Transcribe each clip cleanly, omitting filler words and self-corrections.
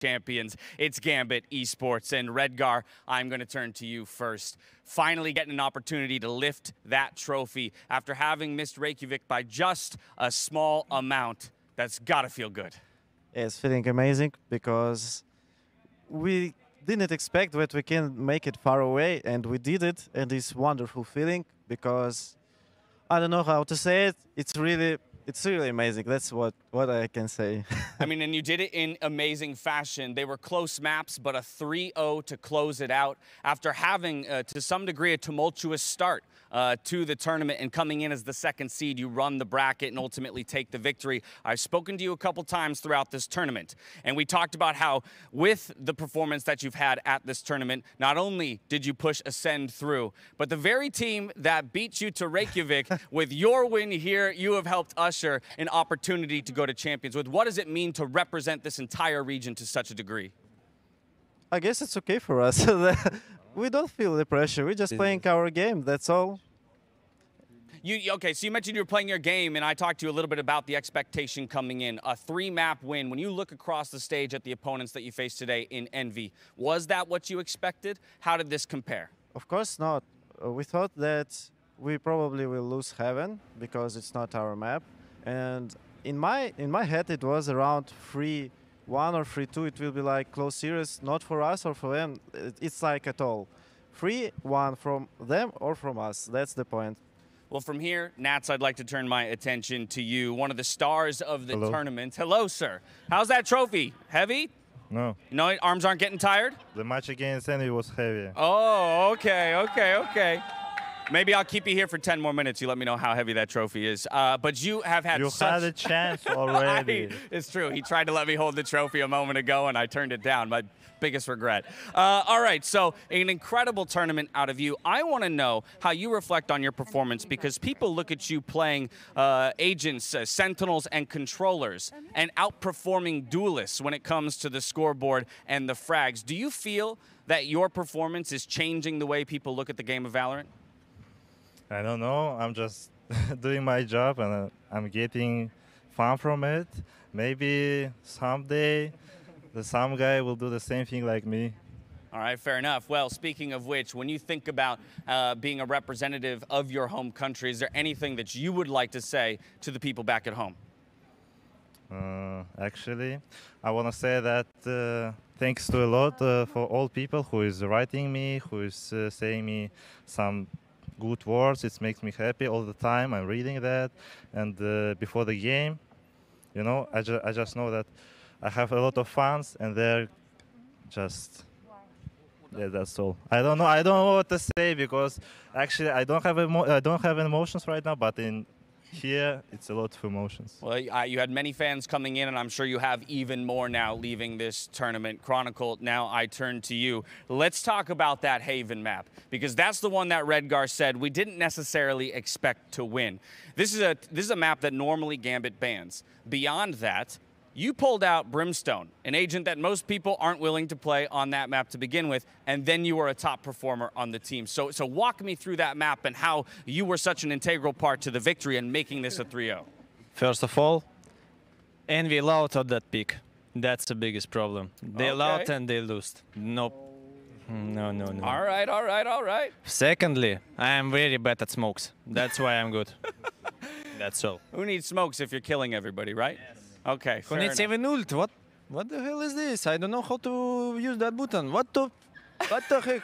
champions. It's Gambit Esports. And Redgar, I'm going to turn to you first. Finally getting an opportunity to lift that trophy after having missed Reykjavik by just a small amount. That's got to feel good. It's feeling amazing because we didn't expect that we can make it far away, and we did it, and it's wonderful feeling because I don't know how to say it. It's really amazing. That's what I can say. I mean, and you did it in amazing fashion. They were close maps, but a 3-0 to close it out after having, to some degree, a tumultuous start to the tournament, and coming in as the second seed, you run the bracket and ultimately take the victory. I've spoken to you a couple times throughout this tournament, and we talked about how with the performance that you've had at this tournament, not only did you push Ascend through, but the very team that beat you to Reykjavik, with your win here, you have helped usher an opportunity to go to Champions. With what does it mean to represent this entire region to such a degree? I guess it's okay for us. We don't feel the pressure. We're just playing our game. That's all. Okay, so you mentioned you were playing your game, and I talked to you a little bit about the expectation coming in. A 3-map win. When you look across the stage at the opponents that you faced today in Envy, was that what you expected? How did this compare? Of course not. We thought that we probably will lose Heaven because it's not our map. And in my head, it was around 3-1 or 3-2. It will be like close series, not for us or for them. It's like at all. 3-1 from them or from us. That's the point. Well, from here, Nats, I'd like to turn my attention to you, one of the stars of the tournament. Hello, sir. How's that trophy? Heavy? No. No, arms aren't getting tired? The match against Envy was heavy. Oh, okay. Maybe I'll keep you here for 10 more minutes. You let me know how heavy that trophy is. But you have had had a chance already. It's true. He tried to let me hold the trophy a moment ago, and I turned it down. My biggest regret. All right, so an incredible tournament out of you. I want to know how you reflect on your performance, because people look at you playing agents, sentinels, and controllers, and outperforming duelists when it comes to the scoreboard and the frags. Do you feel that your performance is changing the way people look at the game of Valorant? I don't know. I'm just doing my job, and I'm getting fun from it. Maybe someday some guy will do the same thing like me. All right, fair enough. Well, speaking of which, when you think about being a representative of your home country, is there anything that you would like to say to the people back at home? Actually, I want to say that thanks to a lot for all people who is writing me, who is saying me some good words. It makes me happy all the time. I'm reading that, and before the game, you know, I just know that I have a lot of fans, and they're just, yeah, that's all. I don't know what to say, because actually I don't have emotions right now, but in here it's a lot of emotions. Well, you had many fans coming in, and I'm sure you have even more now leaving this tournament. Chronicle, now I turn to you. Let's talk about that Haven map, because that's the one that Redgar said we didn't necessarily expect to win. This is a map that normally Gambit bans. Beyond that, you pulled out Brimstone, an agent that most people aren't willing to play on that map to begin with, and then you were a top performer on the team. So walk me through that map and how you were such an integral part to the victory and making this a 3-0. First of all, Envy allowed at that pick. That's the biggest problem. They allowed and they lost. Nope. No. All right. Secondly, I am very bad at smokes. That's why I'm good. That's all. Who needs smokes if you're killing everybody, right? Yes. Okay, Who needs 7 ult? What the hell is this? I don't know how to use that button. What the heck?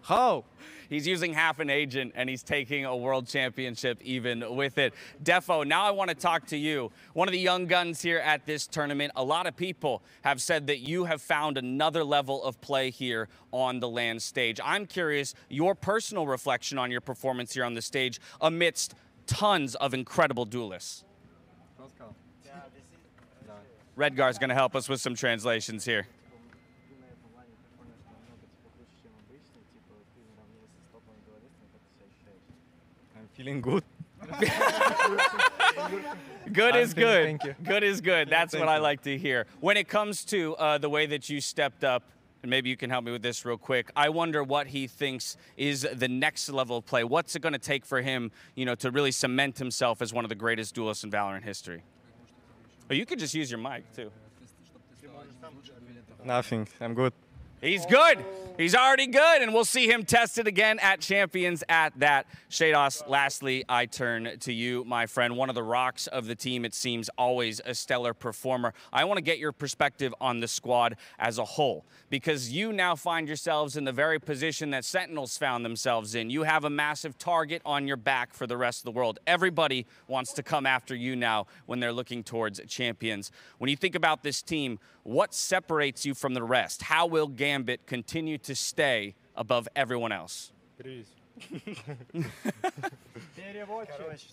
How? He's using half an agent, and he's taking a world championship even with it. Defo, now I want to talk to you. One of the young guns here at this tournament. A lot of people have said that you have found another level of play here on the LAN stage. I'm curious, your personal reflection on your performance here on the stage amidst tons of incredible duelists. Redgar's going to help us with some translations here. I'm feeling good. Good is good. Thank you. Good is good. That's what I like to hear. When it comes to the way that you stepped up, and maybe you can help me with this real quick, I wonder what he thinks is the next level of play. What's it going to take for him, you know, to really cement himself as one of the greatest duelists in Valorant history? Or you could just use your mic, too. Nothing. I'm good. He's good. He's already good, and we'll see him tested again at Champions at that. Shados, lastly, I turn to you, my friend. One of the rocks of the team, it seems, always a stellar performer. I want to get your perspective on the squad as a whole, because you now find yourselves in the very position that Sentinels found themselves in. You have a massive target on your back for the rest of the world. Everybody wants to come after you now when they're looking towards Champions. When you think about this team, what separates you from the rest? How will Gambit continue to stay above everyone else? Короче,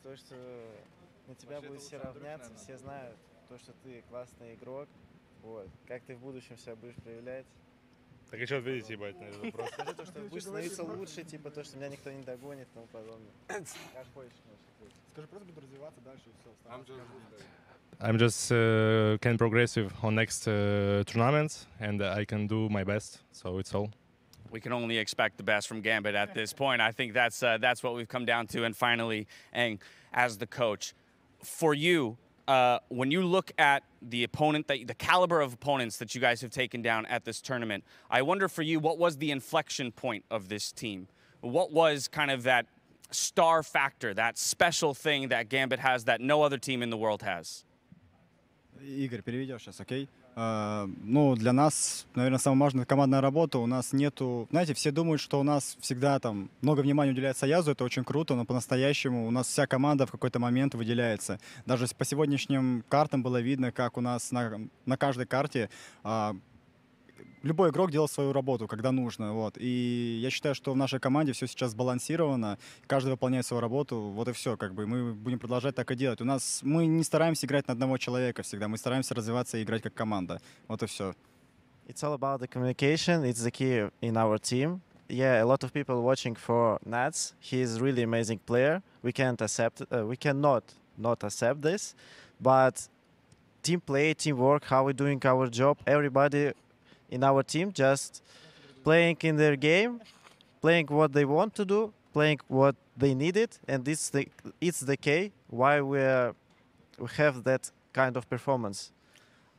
то, что на тебя будут все равняться, все знают, то, что ты классный игрок, вот, как ты в будущем себя будешь проявлять. Так и что ответить, ебать, на этот вопрос? Скажи то, что будешь становиться лучше, типа то, что меня никто не догонит и тому подобное. Как хочешь, Скажи, просто буду развиваться дальше и все. I'm just can progressive on next tournaments, and I can do my best. So it's all. We can only expect the best from Gambit at this point. I think that's what we've come down to. And finally, Eng, as the coach, for you, when you look at the opponent, the caliber of opponents that you guys have taken down at this tournament, I wonder for you, what was the inflection point of this team? What was kind of that star factor, that special thing that Gambit has that no other team in the world has? Игорь, переведешь сейчас, окей? Ну, для нас, наверное, самая важная командная работа. У нас нету... Знаете, все думают, что у нас всегда там много внимания уделяется Язу, это очень круто, но по-настоящему у нас вся команда в какой-то момент выделяется. Даже по сегодняшним картам было видно, как у нас на каждой карте любой игрок делал свою работу, когда нужно. Вот. И я считаю, что в нашей команде все сейчас сбалансировано, каждый выполняет свою работу, вот и все. Как бы мы будем продолжать так и делать. Мы не стараемся играть на одного человека всегда, мы стараемся развиваться и играть как команда. Вот и все. It's all about the communication. It's the key in our team. Yeah, a lot of people watching for Nats. He is really amazing player. We cannot not accept this, but team play, teamwork, how we're doing our job, everybody in our team just playing in their game, playing what they want to do, playing what they needed, and it's the key why we have that kind of performance.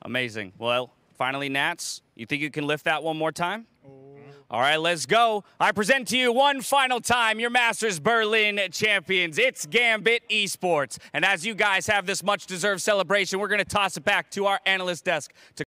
Amazing. Well, finally, Nats, you think you can lift that one more time? All right, let's go. I present to you one final time your Masters Berlin champions. It's Gambit Esports. And as you guys have this much-deserved celebration, we're going to toss it back to our analyst desk to